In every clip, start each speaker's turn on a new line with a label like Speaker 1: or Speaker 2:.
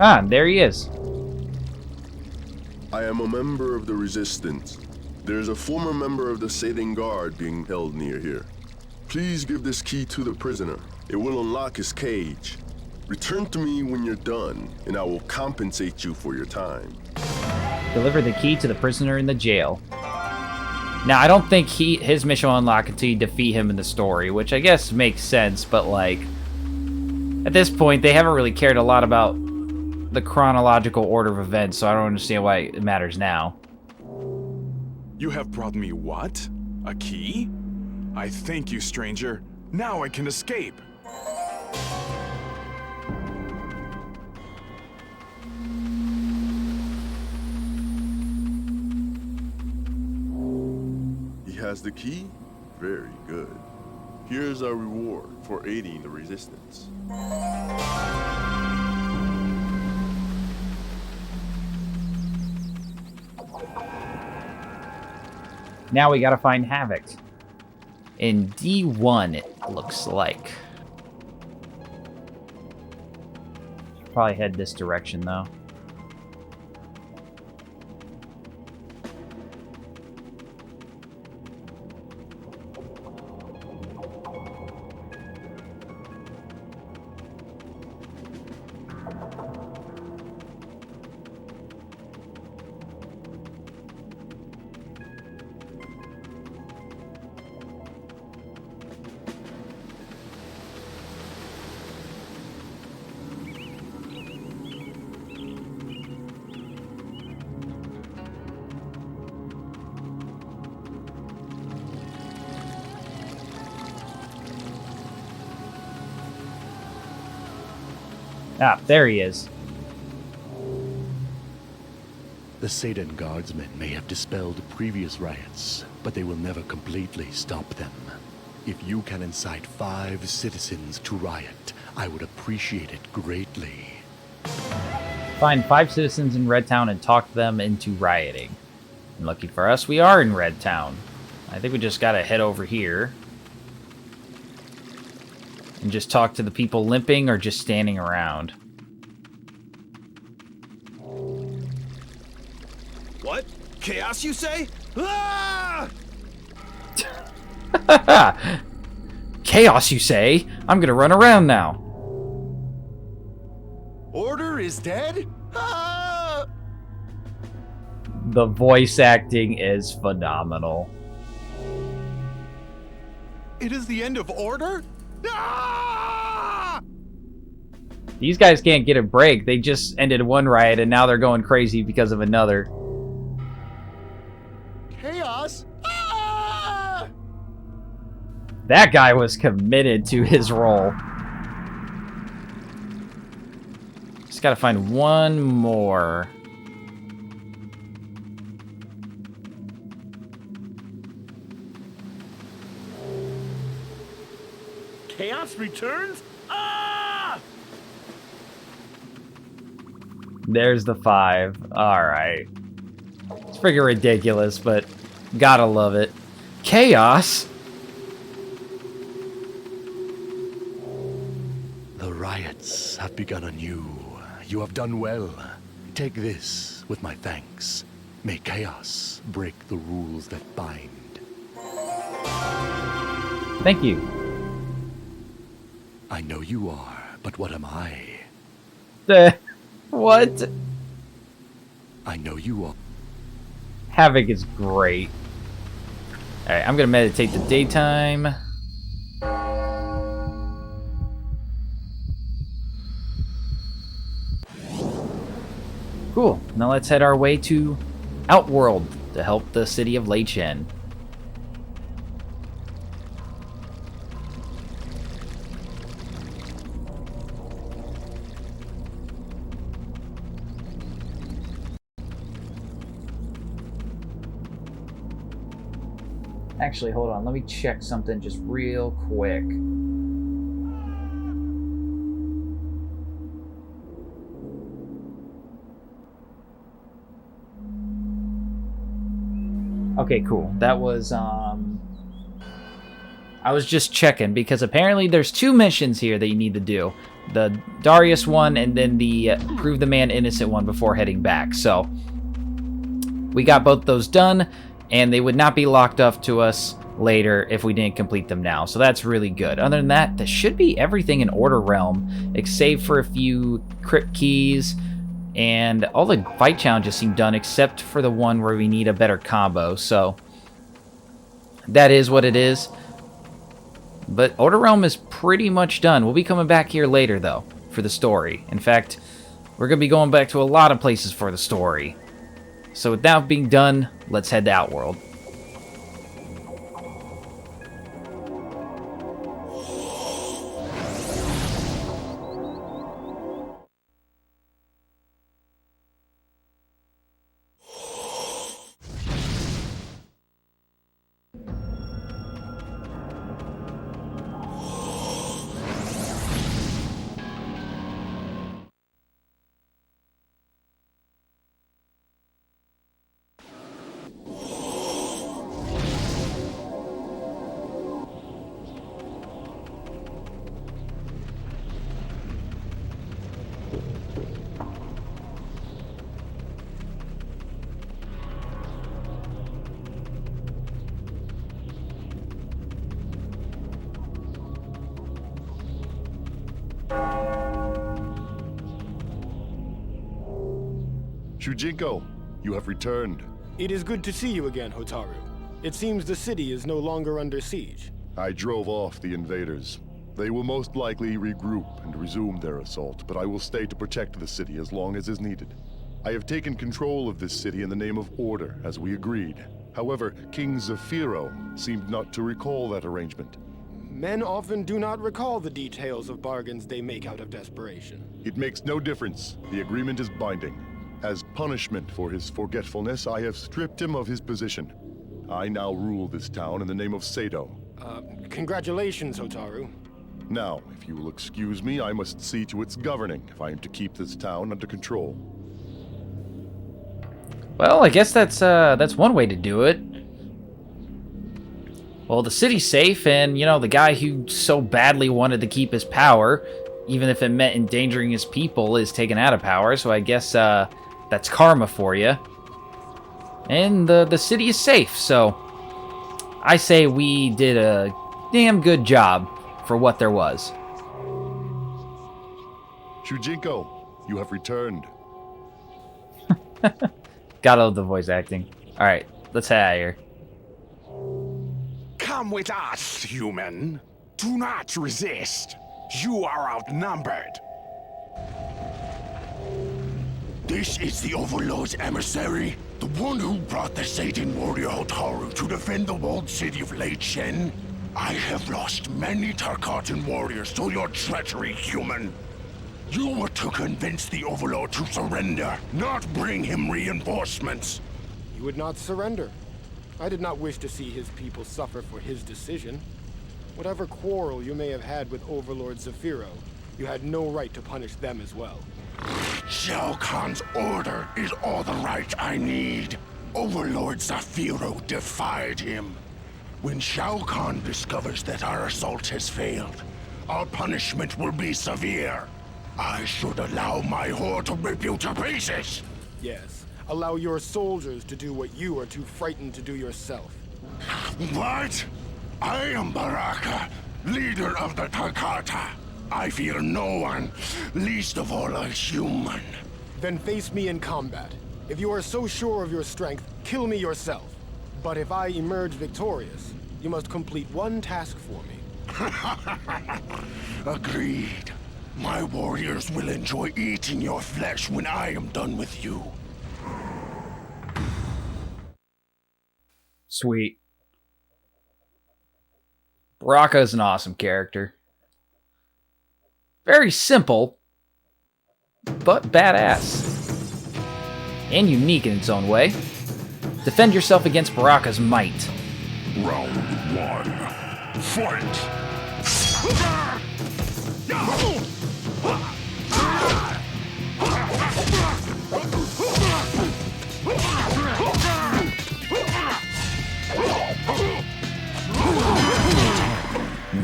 Speaker 1: Ah, there he is.
Speaker 2: I am a member of the Resistance. There's a former member of the Satan Guard being held near here. Please give this key to the prisoner. It will unlock his cage. Return to me when you're done, and I will compensate you for your time.
Speaker 1: Deliver the key to the prisoner in the jail. Now, I don't think his mission will unlock until you defeat him in the story, which I guess makes sense, but like, at this point, they haven't really cared a lot about the chronological order of events, so I don't understand why it matters now.
Speaker 3: You have brought me what? A key? I thank you, stranger. Now I can escape.
Speaker 2: He has the key? Very good. Here's our reward for aiding the Resistance.
Speaker 1: Now we gotta find Havoc. In D1, it looks like. Should probably head this direction, though. Ah, there he is.
Speaker 4: The Satan Guardsmen may have dispelled previous riots, but they will never completely stop them. If you can incite 5 citizens to riot, I would appreciate it greatly.
Speaker 1: Find 5 citizens in Red Town and talk them into rioting. And lucky for us, we are in Red Town. I think we just gotta head over here. And just talk to the people limping or just standing around.
Speaker 5: What? Chaos, you say? Ah!
Speaker 1: Chaos, you say? I'm gonna run around now.
Speaker 5: Order is dead? Ah!
Speaker 1: The voice acting is phenomenal.
Speaker 5: It is the end of order? Ah!
Speaker 1: These guys can't get a break. They just ended one riot and now they're going crazy because of another.
Speaker 5: Chaos? Ah!
Speaker 1: That guy was committed to his role. Just gotta find one more.
Speaker 5: Chaos returns? Ah!
Speaker 1: There's the 5. Alright. It's freaking ridiculous, but gotta love it. Chaos?
Speaker 4: The riots have begun anew. You have done well. Take this with my thanks. May chaos break the rules that bind.
Speaker 1: Thank you.
Speaker 4: I know you are, but what am I?
Speaker 1: What?
Speaker 4: I know you are.
Speaker 1: Havoc is great. Alright, I'm gonna meditate the daytime. Cool. Now let's head our way to Outworld to help the city of Lei Chen. Actually, hold on. Let me check something just real quick. Okay, cool. That was, I was just checking because apparently there's 2 missions here that you need to do. the Darius one, and then the Prove the Man Innocent one before heading back. So we got both those done, and they would not be locked up to us later if we didn't complete them now. So that's really good. Other than that, that should be everything in Order Realm, save for a few crypt keys, and all the fight challenges seem done except for the one where we need a better combo. So that is what it is. But Order Realm is pretty much done. We'll be coming back here later, though, for the story. In fact, we're going to be going back to a lot of places for the story. So with that being done, let's head to Outworld.
Speaker 4: Shujinko, you have returned.
Speaker 6: It is good to see you again, Hotaru. It seems the city is no longer under siege.
Speaker 4: I drove off the invaders. They will most likely regroup and resume their assault, but I will stay to protect the city as long as is needed. I have taken control of this city in the name of order, as we agreed. However, King Zafiro seemed not to recall that arrangement.
Speaker 6: Men often do not recall the details of bargains they make out of desperation.
Speaker 4: It makes no difference. The agreement is binding. As punishment for his forgetfulness, I have stripped him of his position. I now rule this town in the name of Sado.
Speaker 6: Congratulations, Hotaru.
Speaker 4: Now, if you will excuse me, I must see to its governing if I am to keep this town under control.
Speaker 1: Well, I guess that's one way to do it. Well, the city's safe, and, you know, the guy who so badly wanted to keep his power, even if it meant endangering his people, is taken out of power, so I guess, that's karma for you. And the city is safe, so I say we did a damn good job for what there was.
Speaker 4: Shujinko, you have returned.
Speaker 1: Gotta love the voice acting. Alright, let's head out of here.
Speaker 3: Come with us, human. Do not resist. You are outnumbered.
Speaker 7: This is the Overlord's emissary, the one who brought the Satan warrior Hotaru to defend the walled city of Lei Chen. I have lost many Tarkatan warriors to your treachery, human. You were to convince the Overlord to surrender, not bring him reinforcements.
Speaker 6: He would not surrender. I did not wish to see his people suffer for his decision. Whatever quarrel you may have had with Overlord Zafiro, you had no right to punish them as well.
Speaker 7: Shao Kahn's order is all the right I need. Overlord Zafiro defied him. When Shao Kahn discovers that our assault has failed, our punishment will be severe. I should allow my horde to rip you to pieces.
Speaker 6: Yes, allow your soldiers to do what you are too frightened to do yourself.
Speaker 7: What? I am Baraka, leader of the Tarkatan. I fear no one, least of all a human.
Speaker 6: Then face me in combat. If you are so sure of your strength, kill me yourself. But if I emerge victorious, you must complete one task for me.
Speaker 7: Agreed. My warriors will enjoy eating your flesh when I am done with you.
Speaker 1: Sweet. Baraka is an awesome character. Very simple, but badass. And unique in its own way. Defend yourself against Baraka's might.
Speaker 7: Round 1. Fight!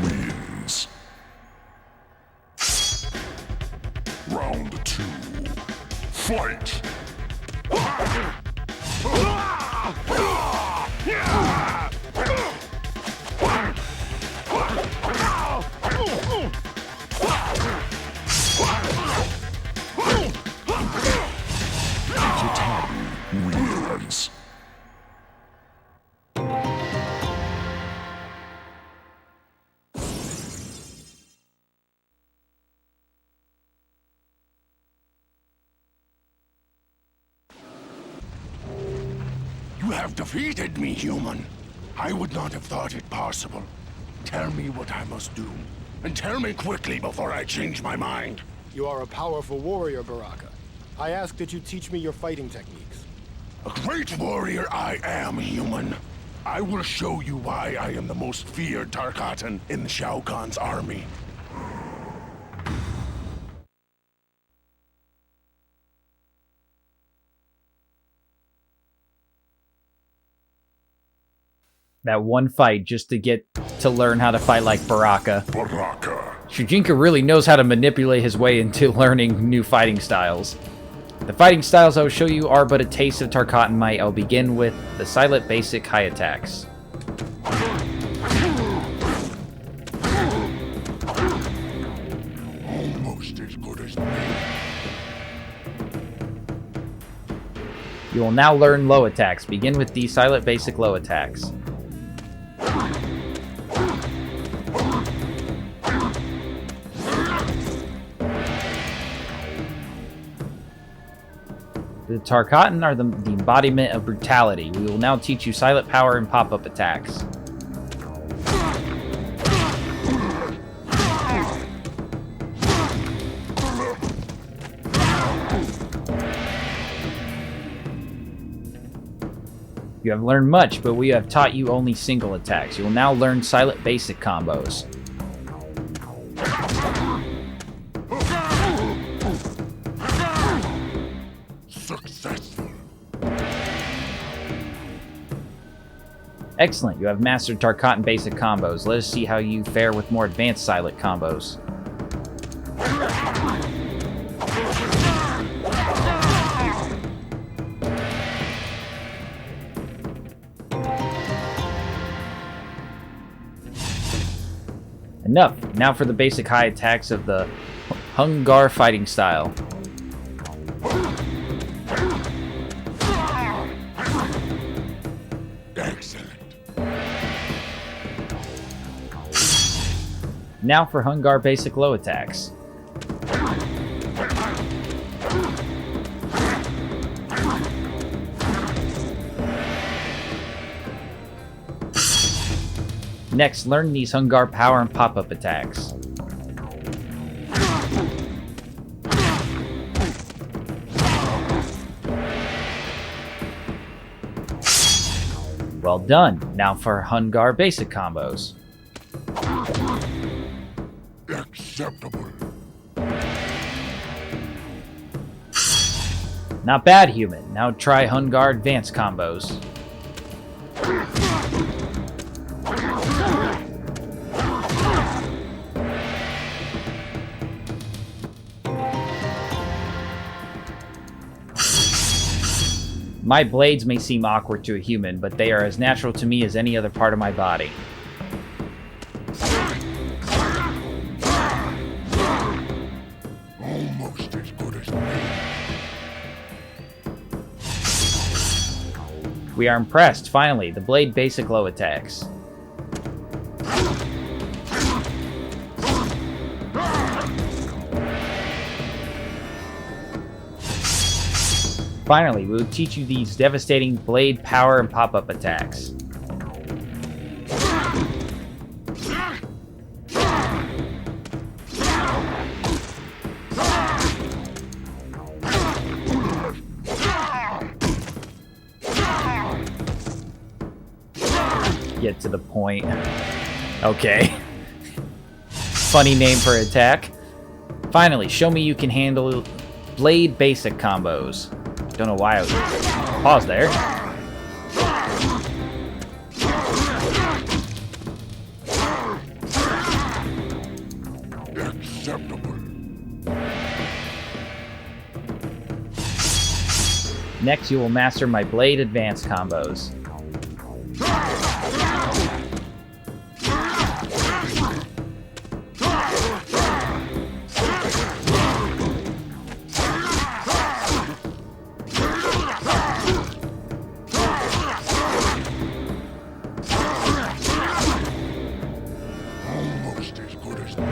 Speaker 2: Wins.
Speaker 7: Round 2. Fight! Hotaru wins.
Speaker 8: You have defeated me, human. I would not have thought it possible. Tell me what I must do. And tell me quickly before I change my mind.
Speaker 6: You are a powerful warrior, Baraka. I ask that you teach me your fighting techniques.
Speaker 8: A great warrior I am, human. I will show you why I am the most feared Tarkatan in Shao Kahn's army.
Speaker 1: That one fight just to get to learn how to fight like Baraka.
Speaker 7: Baraka.
Speaker 1: Shujinko really knows how to manipulate his way into learning new fighting styles. The fighting styles I will show you are but a taste of Tarkatan might. I'll begin with the silent basic high attacks.
Speaker 8: Almost as good as me.
Speaker 1: You will now learn low attacks. Begin with the silent basic low attacks. The Tarkatan are the embodiment of brutality. We will now teach you silent power and pop-up attacks. You have learned much, but we have taught you only single attacks. You will now learn silent basic combos.
Speaker 8: Successful.
Speaker 1: Excellent, you have mastered Tarkatan basic combos. Let us see how you fare with more advanced silent combos. Enough. Now for the basic high attacks of the Hungar fighting style.
Speaker 8: Excellent.
Speaker 1: Now for Hungar basic low attacks. Next, learn these Hungar power and pop-up attacks. Well done. Now for Hungar basic combos.
Speaker 8: Acceptable.
Speaker 1: Not bad, human. Now try Hungar advanced combos. My blades may seem awkward to a human, but they are as natural to me as any other part of my body.
Speaker 8: Almost as good as me.
Speaker 1: We are impressed. Finally, the blade basic low attacks. Finally, we will teach you these devastating blade power and pop-up attacks. Get to the point. Okay. Funny name for attack. Finally, show me you can handle blade basic combos. Don't know why I was pause there.
Speaker 8: Acceptable.
Speaker 1: Next, you will master my blade advanced combos.
Speaker 7: Almost as good as me.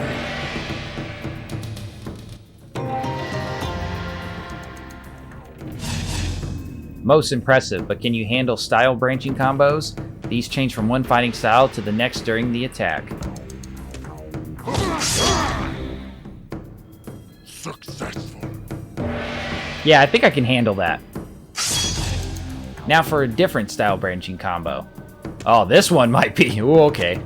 Speaker 1: Most impressive, but can you handle style branching combos? These change from one fighting style to the next during the attack.
Speaker 7: Successful.
Speaker 1: Yeah, I think I can handle that. Now for a different style branching combo. Oh, this one might be. Ooh, okay.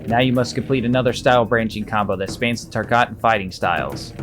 Speaker 1: Now you must complete another style branching combo that spans the Tarkatan fighting styles.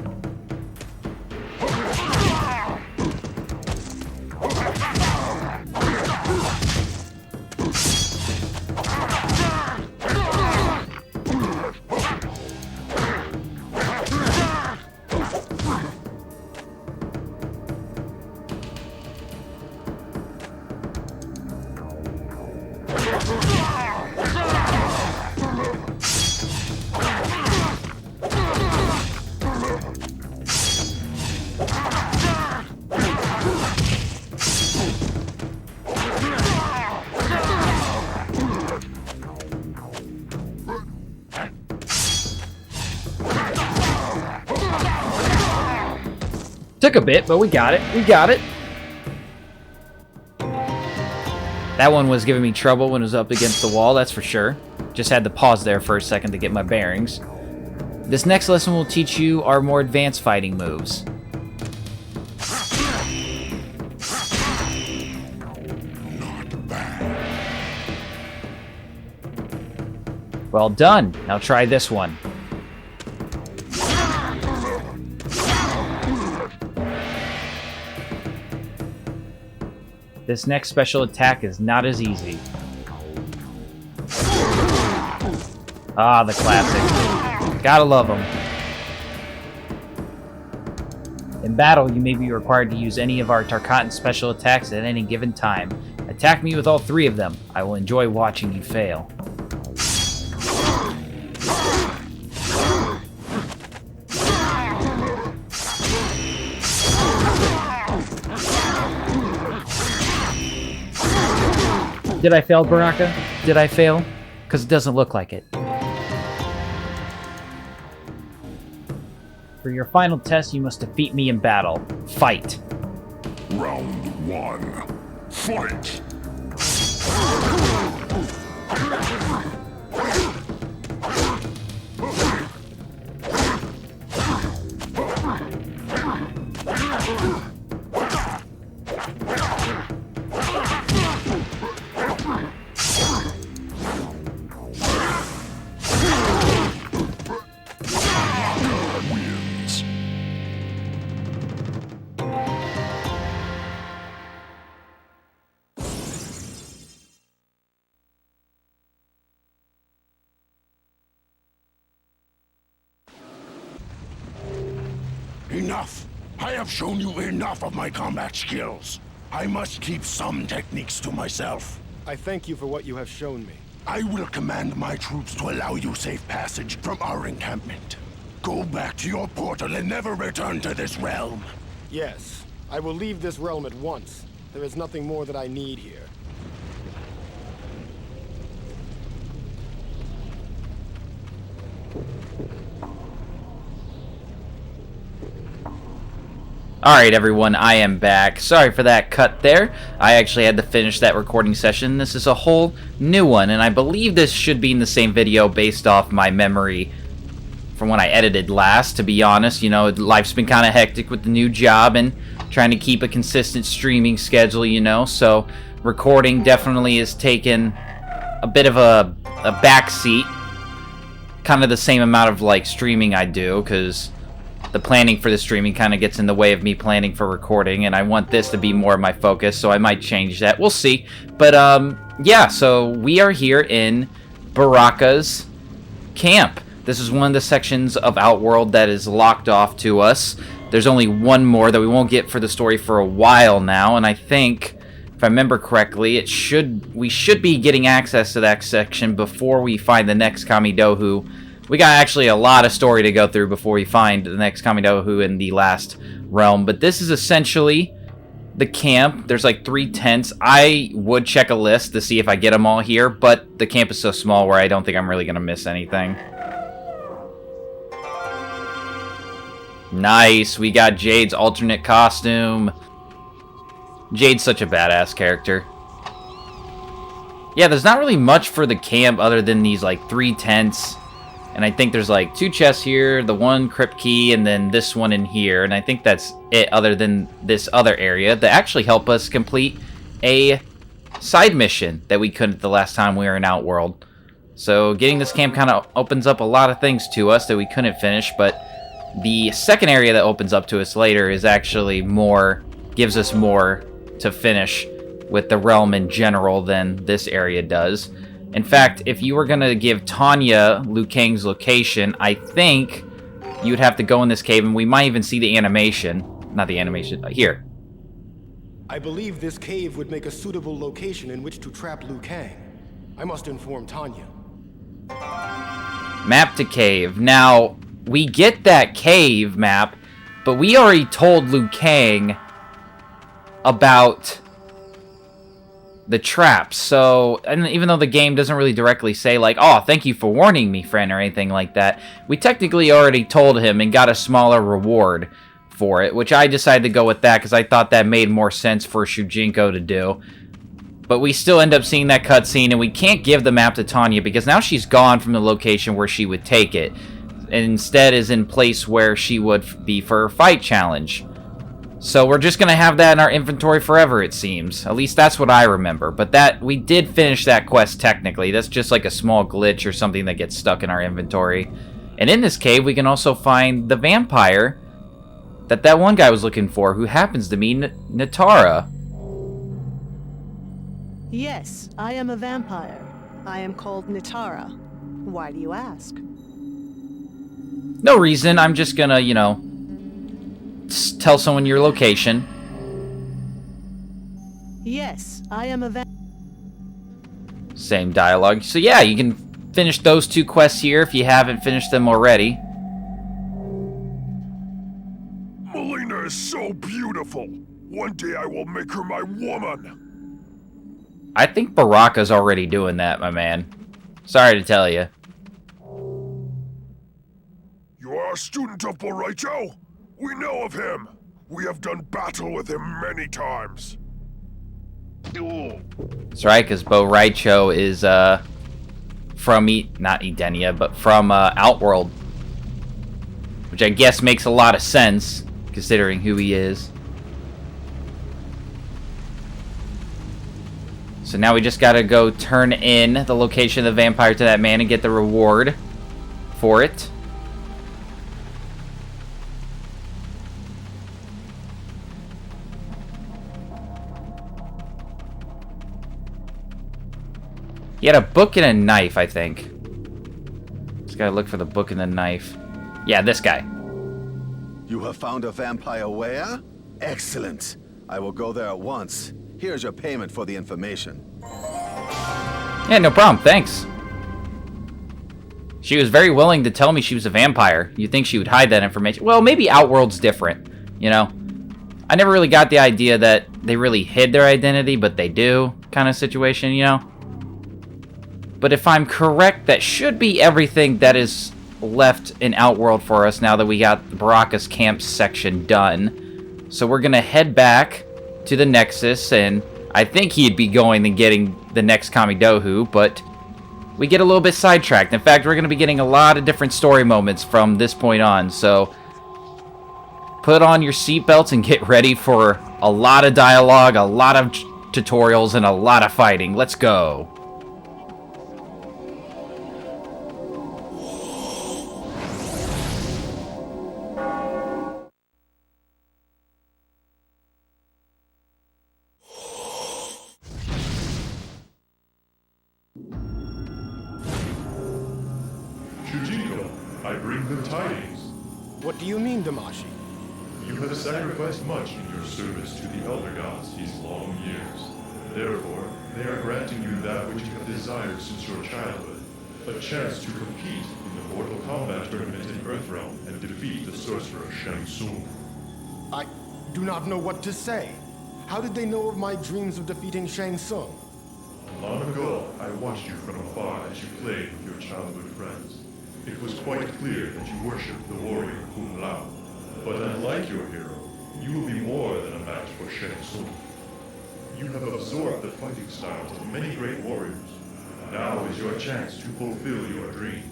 Speaker 1: Took a bit, but we got it. We got it. That one was giving me trouble when it was up against the wall, that's for sure. Just had to pause there for a second to get my bearings. This next lesson will teach you our more advanced fighting moves.
Speaker 7: Not bad.
Speaker 1: Well done. Now try this one. This next special attack is not as easy. Ah, the classic. Gotta love them. In battle, you may be required to use any of our Tarkatan special attacks at any given time. Attack me with all three of them. I will enjoy watching you fail. Did I fail, Baraka? Did I fail? Because it doesn't look like it. For your final test, you must defeat me in battle. Fight.
Speaker 7: Round 1. Fight! Enough! I have shown you enough of my combat skills. I must keep some techniques to myself.
Speaker 6: I thank you for what you have shown me.
Speaker 7: I will command my troops to allow you safe passage from our encampment. Go back to your portal and never return to this realm.
Speaker 6: Yes, I will leave this realm at once. There is nothing more that I need here.
Speaker 1: Alright everyone, I am back. Sorry for that cut there. I actually had to finish that recording session. This is a whole new one, and I believe this should be in the same video based off my memory from when I edited last, to be honest. You know, life's been kind of hectic with the new job and trying to keep a consistent streaming schedule, you know, so recording definitely has taken a bit of a backseat. Kind of the same amount of, like, streaming I do, because the planning for the streaming kind of gets in the way of me planning for recording, and I want this to be more of my focus, so I might change that. We'll see. But, yeah, so we are here in Barakas Camp. This is one of the sections of Outworld that is locked off to us. There's only one more that we won't get for the story for a while now, and I think, if I remember correctly, we should be getting access to that section before we find the next Kamidohu. We got actually a lot of story to go through before we find the next Kamidohu in the last realm, but this is essentially the camp. There's like 3 tents. I would check a list to see if I get them all here, but the camp is so small where I don't think I'm really going to miss anything. Nice, we got Jade's alternate costume. Jade's such a badass character. Yeah, there's not really much for the camp other than these like 3 tents. And I think there's like 2 chests here, the 1 crypt key, and then this one in here. And I think that's it other than this other area that actually help us complete a side mission that we couldn't the last time we were in Outworld. So getting this camp kind of opens up a lot of things to us that we couldn't finish, but the second area that opens up to us later is actually more, gives us more to finish with the realm in general than this area does. In fact, if you were going to give Tanya Liu Kang's location, I think you'd have to go in this cave, and we might even see the animation. Not the animation, here.
Speaker 6: I believe this cave would make a suitable location in which to trap Liu Kang. I must inform Tanya.
Speaker 1: Map to cave. Now, we get that cave map, but we already told Liu Kang about the traps. So, and even though the game doesn't really directly say like, oh, thank you for warning me, friend, or anything like that, we technically already told him and got a smaller reward for it, which I decided to go with that because I thought that made more sense for Shujinko to do. But we still end up seeing that cutscene, and we can't give the map to Tanya because now she's gone from the location where she would take it, and instead is in place where she would be for her fight challenge. So we're just going to have that in our inventory forever, it seems. At least that's what I remember. But that we did finish that quest technically. That's just like a small glitch or something that gets stuck in our inventory. And in this cave, we can also find the vampire that one guy was looking for, who happens to be Natara.
Speaker 9: Yes, I am a vampire. I am called Natara. Why do you ask?
Speaker 1: No reason. I'm just going to, you know, tell someone your location.
Speaker 9: Yes, I am a
Speaker 1: Same dialogue. So yeah, you can finish those 2 quests here if you haven't finished them already.
Speaker 7: Melina is so beautiful. One day I will make her my woman.
Speaker 1: I think Baraka's already doing that, my man. Sorry to tell you.
Speaker 7: You are a student of Boraicho? We know of him. We have done battle with him many times.
Speaker 1: That's right, because Bo Raicho is from not Edenia, but from Outworld, which I guess makes a lot of sense considering who he is. So now we just gotta go turn in the location of the vampire to that man and get the reward for it. He had a book and a knife, I think. Just gotta look for the book and the knife. Yeah, this guy.
Speaker 10: You have found a vampire where? Excellent. I will go there at once. Here's your payment for the information.
Speaker 1: Yeah, no problem. Thanks. She was very willing to tell me she was a vampire. You'd think she would hide that information. Well, maybe Outworld's different, you know? I never really got the idea that they really hid their identity, but they do kind of situation, you know? But if I'm correct, that should be everything that is left in Outworld for us now that we got the Barakas Camp section done. So we're going to head back to the Nexus, and I think he'd be going and getting the next Kamidohu, but we get a little bit sidetracked. In fact, we're going to be getting a lot of different story moments from this point on, so put on your seatbelts and get ready for a lot of dialogue, a lot of tutorials, and a lot of fighting. Let's go.
Speaker 11: Shujinko, I bring them tidings.
Speaker 6: What do you mean, Damashi?
Speaker 11: You have sacrificed much in your service to the Elder Gods these long years. Therefore, they are granting you that which you have desired since your childhood, a chance to compete in the Mortal Kombat tournament in Earthrealm and defeat the sorcerer Shang Tsung.
Speaker 6: I do not know what to say. How did they know of my dreams of defeating Shang Tsung?
Speaker 11: Long ago, I watched you from afar as you played with your childhood friends. It was quite clear that you worshipped the warrior Kung Lao. But unlike your hero, you will be more than a match for Shang Tsung. You have absorbed the fighting styles of many great warriors. Now is your chance to fulfill your dream.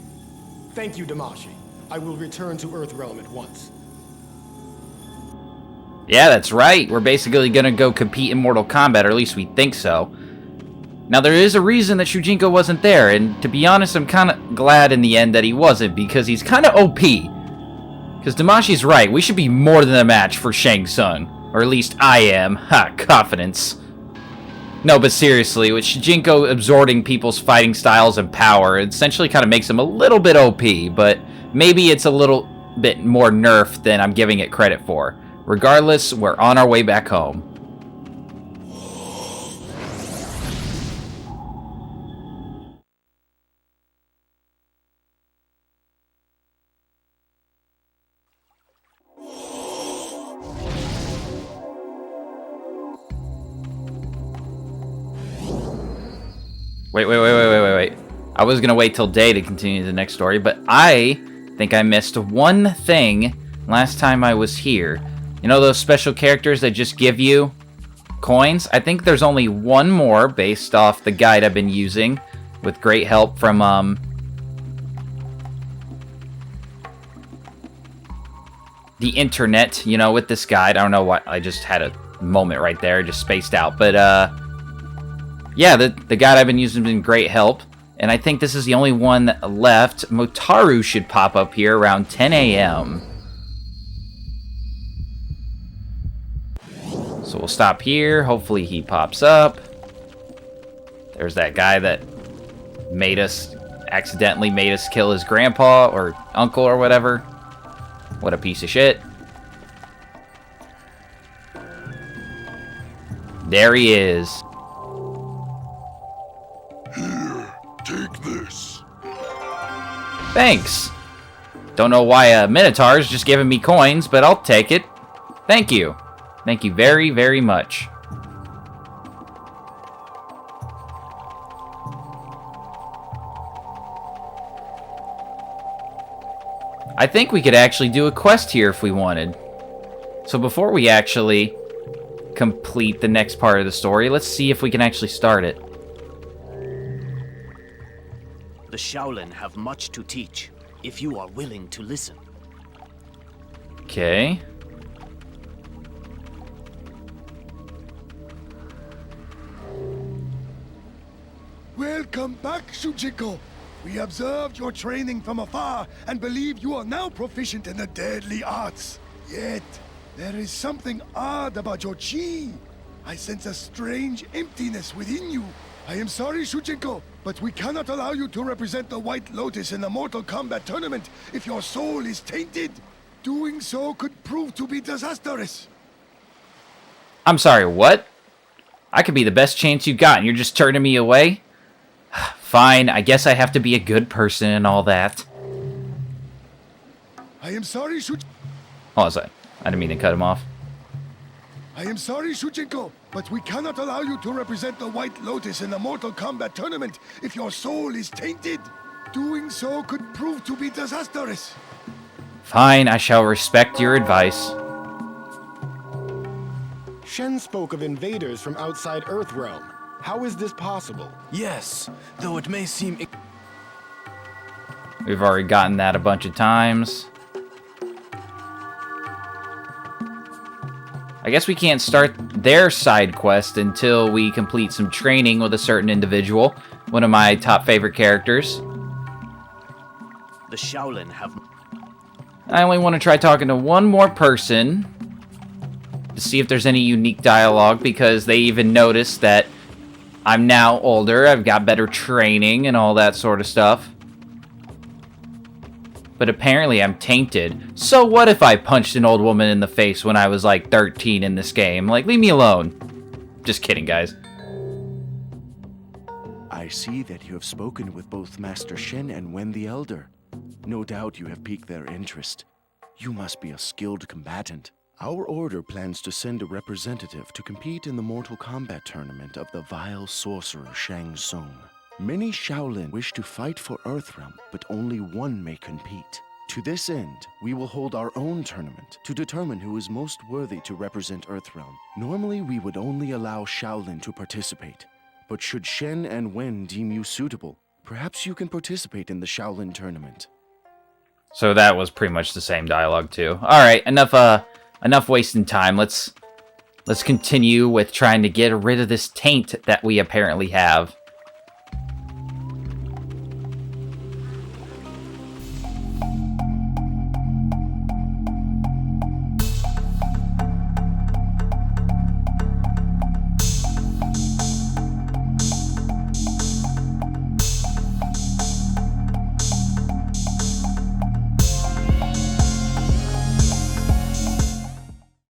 Speaker 6: Thank you, Damashi. I will return to Earthrealm at once.
Speaker 1: Yeah, that's right. We're basically gonna go compete in Mortal Kombat, or at least we think so. Now, there is a reason that Shujinko wasn't there, and to be honest, I'm kind of glad in the end that he wasn't, because he's kind of OP. Because Damashi's right, we should be more than a match for Shang Tsung. Or at least I am. Ha, confidence. No, but seriously, with Shujinko absorbing people's fighting styles and power, it essentially kind of makes him a little bit OP, but maybe it's a little bit more nerfed than I'm giving it credit for. Regardless, we're on our way back home. Wait. I was gonna wait till day to continue the next story, but I think I missed one thing last time I was here. You know those special characters that just give you coins? I think there's only one more based off the guide I've been using with great help from, the internet, you know, with this guide. I don't know why, I just had a moment right there, just spaced out, but, yeah, the guide I've been using has been great help, and I think this is the only one left. Hotaru should pop up here around 10 a.m. So we'll stop here. Hopefully he pops up. There's that guy that accidentally made us kill his grandpa or uncle or whatever. What a piece of shit. There he is.
Speaker 7: Here, take this.
Speaker 1: Thanks. Don't know why a Minotaur is just giving me coins, but I'll take it. Thank you. Thank you very, very much. I think we could actually do a quest here if we wanted. So before we actually complete the next part of the story, let's see if we can actually start it.
Speaker 12: The Shaolin have much to teach, if you are willing to listen.
Speaker 1: Okay.
Speaker 8: Welcome back, Shujinko. We observed your training from afar and believe you are now proficient in the deadly arts. Yet, there is something odd about your chi. I sense a strange emptiness within you. I am sorry, Shujinko, but we cannot allow you to represent the White Lotus in the Mortal Kombat tournament if your soul is tainted. Doing so could prove to be disastrous.
Speaker 1: I'm sorry, what? I could be the best chance you got and you're just turning me away? Fine, I guess I have to be a good person and all that.
Speaker 8: I am sorry, Shujinko.
Speaker 1: Oh, was I didn't mean to cut him off.
Speaker 8: I am sorry, Shujinko, but we cannot allow you to represent the White Lotus in the Mortal Kombat tournament if your soul is tainted. Doing so could prove to be disastrous.
Speaker 1: Fine, I shall respect your advice.
Speaker 6: Shen spoke of invaders from outside Earthrealm. How is this possible?
Speaker 5: Yes, though it may seem...
Speaker 1: We've already gotten that a bunch of times. I guess we can't start their side quest until we complete some training with a certain individual. One of my top favorite characters.
Speaker 12: The Shaolin have...
Speaker 1: I only want to try talking to one more person to see if there's any unique dialogue, because they even noticed that I'm now older, I've got better training and all that sort of stuff. but apparently I'm tainted. So what if I punched an old woman in the face when I was like 13 in this game? Like, leave me alone. Just kidding, guys.
Speaker 4: I see that you have spoken with both Master Shen and Wen the Elder. No doubt you have piqued their interest. You must be a skilled combatant. Our order plans to send a representative to compete in the Mortal Kombat tournament of the vile sorcerer Shang Tsung. Many Shaolin wish to fight for Earthrealm, but only one may compete. To this end, we will hold our own tournament to determine who is most worthy to represent Earthrealm. Normally, we would only allow Shaolin to participate, but should Shen and Wen deem you suitable, perhaps you can participate in the Shaolin tournament.
Speaker 1: So that was pretty much the same dialogue too. All right, enough wasting time. Let's continue with trying to get rid of this taint that we apparently have.